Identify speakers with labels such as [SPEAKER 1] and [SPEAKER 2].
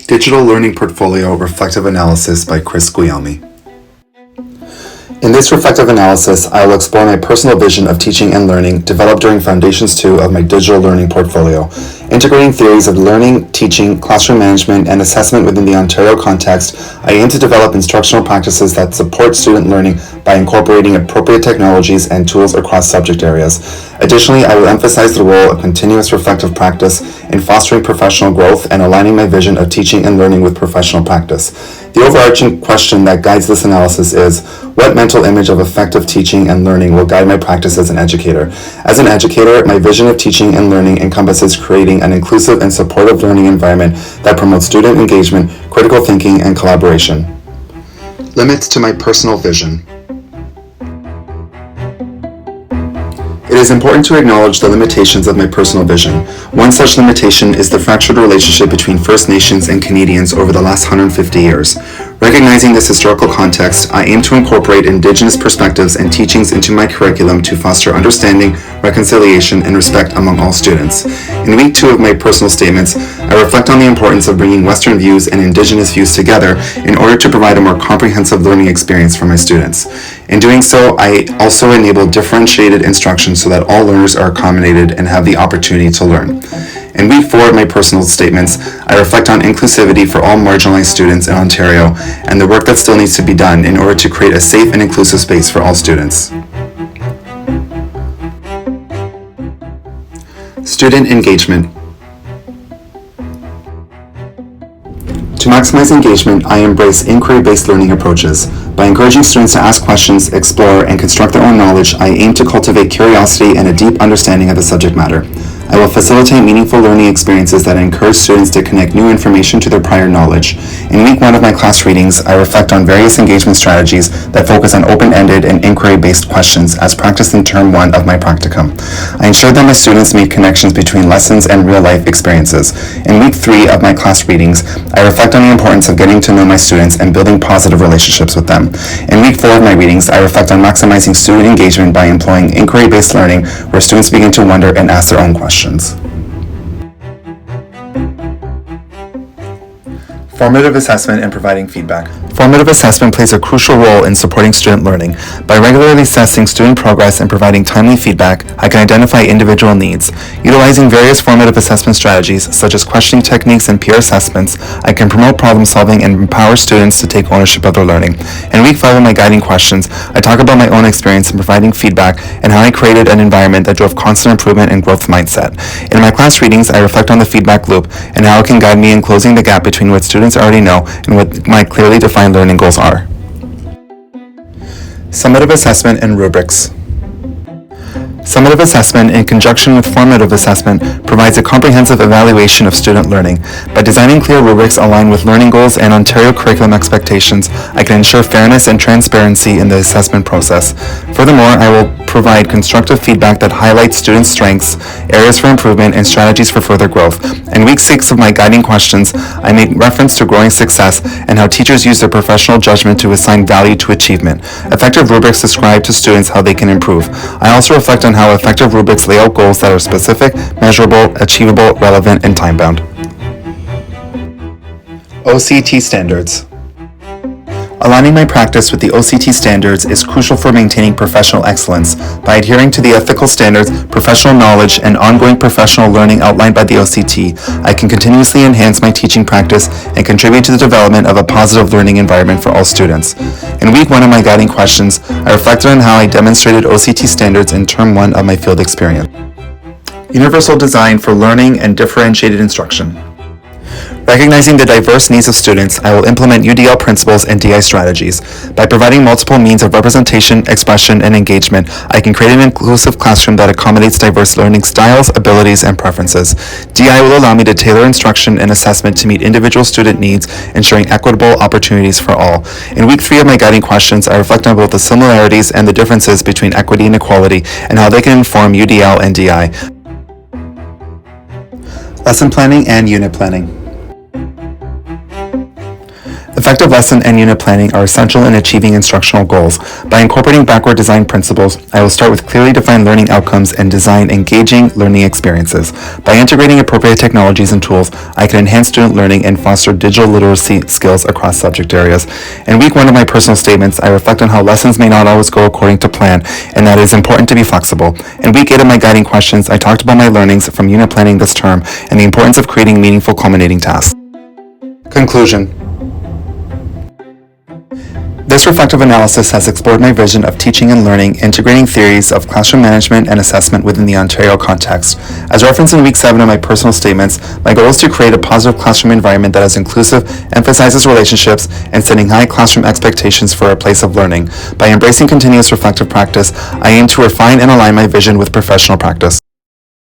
[SPEAKER 1] Digital Learning Portfolio Reflective Analysis by Chris Guglielmi. In this reflective analysis, I will explore my personal vision of teaching and learning developed during Foundations 2 of my digital learning portfolio, integrating theories of learning, teaching, classroom management, and assessment within the Ontario context. I aim to develop instructional practices that support student learning by incorporating appropriate technologies and tools across subject areas. Additionally, I will emphasize the role of continuous reflective practice in fostering professional growth and aligning my vision of teaching and learning with professional practice. The overarching question that guides this analysis is, what mental image of effective teaching and learning will guide my practice as an educator? As an educator, my vision of teaching and learning encompasses creating an inclusive and supportive learning environment that promotes student engagement, critical thinking, and collaboration. Limits to my personal vision. It is important to acknowledge the limitations of my personal vision. One such limitation is the fractured relationship between First Nations and Canadians over the last 150 years. Recognizing this historical context, I aim to incorporate Indigenous perspectives and teachings into my curriculum to foster understanding, reconciliation, and respect among all students. In week 2 of my personal statements, I reflect on the importance of bringing Western views and Indigenous views together in order to provide a more comprehensive learning experience for my students. In doing so, I also enable differentiated instruction so that all learners are accommodated and have the opportunity to learn. In week 4 of my personal statements, I reflect on inclusivity for all marginalized students in Ontario and the work that still needs to be done in order to create a safe and inclusive space for all students. Student engagement. To maximize engagement, I embrace inquiry-based learning approaches. By encouraging students to ask questions, explore, and construct their own knowledge, I aim to cultivate curiosity and a deep understanding of the subject matter. I will facilitate meaningful learning experiences that encourage students to connect new information to their prior knowledge. In week 1 of my class readings, I reflect on various engagement strategies that focus on open-ended and inquiry-based questions as practiced in term 1 of my practicum. I ensure that my students make connections between lessons and real-life experiences. In week 3 of my class readings, I reflect on the importance of getting to know my students and building positive relationships with them. In week 4 of my readings, I reflect on maximizing student engagement by employing inquiry-based learning where students begin to wonder and ask their own questions. Formative assessment and providing feedback. Formative assessment plays a crucial role in supporting student learning. By regularly assessing student progress and providing timely feedback, I can identify individual needs. Utilizing various formative assessment strategies, such as questioning techniques and peer assessments, I can promote problem solving and empower students to take ownership of their learning. In week 5 of my guiding questions, I talk about my own experience in providing feedback and how I created an environment that drove constant improvement and growth mindset. In my class readings, I reflect on the feedback loop and how it can guide me in closing the gap between what students already know and what my clearly defined learning goals are. Summative assessment and rubrics. Summative assessment, in conjunction with formative assessment, provides a comprehensive evaluation of student learning. By designing clear rubrics aligned with learning goals and Ontario curriculum expectations, I can ensure fairness and transparency in the assessment process. Furthermore, I will provide constructive feedback that highlights students' strengths, areas for improvement, and strategies for further growth. In week 6 of my guiding questions, I make reference to growing success and how teachers use their professional judgment to assign value to achievement. Effective rubrics describe to students how they can improve. I also reflect on how effective rubrics lay out goals that are specific, measurable, achievable, relevant, and time-bound. OCT standards. Aligning my practice with the OCT standards is crucial for maintaining professional excellence. By adhering to the ethical standards, professional knowledge, and ongoing professional learning outlined by the OCT, I can continuously enhance my teaching practice and contribute to the development of a positive learning environment for all students. In week 1 of my guiding questions, I reflected on how I demonstrated OCT standards in term 1 of my field experience. Universal design for learning and differentiated instruction. Recognizing the diverse needs of students, I will implement UDL principles and DI strategies. By providing multiple means of representation, expression, and engagement, I can create an inclusive classroom that accommodates diverse learning styles, abilities, and preferences. DI will allow me to tailor instruction and assessment to meet individual student needs, ensuring equitable opportunities for all. In week 3 of my guiding questions, I reflect on both the similarities and the differences between equity and equality, and how they can inform UDL and DI. Lesson planning and unit planning. Effective lesson and unit planning are essential in achieving instructional goals. By incorporating backward design principles, I will start with clearly defined learning outcomes and design engaging learning experiences. By integrating appropriate technologies and tools, I can enhance student learning and foster digital literacy skills across subject areas. In week 1 of my personal statements, I reflect on how lessons may not always go according to plan and that it is important to be flexible. In week 8 of my guiding questions, I talked about my learnings from unit planning this term and the importance of creating meaningful culminating tasks. Conclusion. This reflective analysis has explored my vision of teaching and learning, integrating theories of classroom management and assessment within the Ontario context. As referenced in week 7 of my personal statements, my goal is to create a positive classroom environment that is inclusive, emphasizes relationships, and setting high classroom expectations for a place of learning. By embracing continuous reflective practice, I aim to refine and align my vision with professional practice.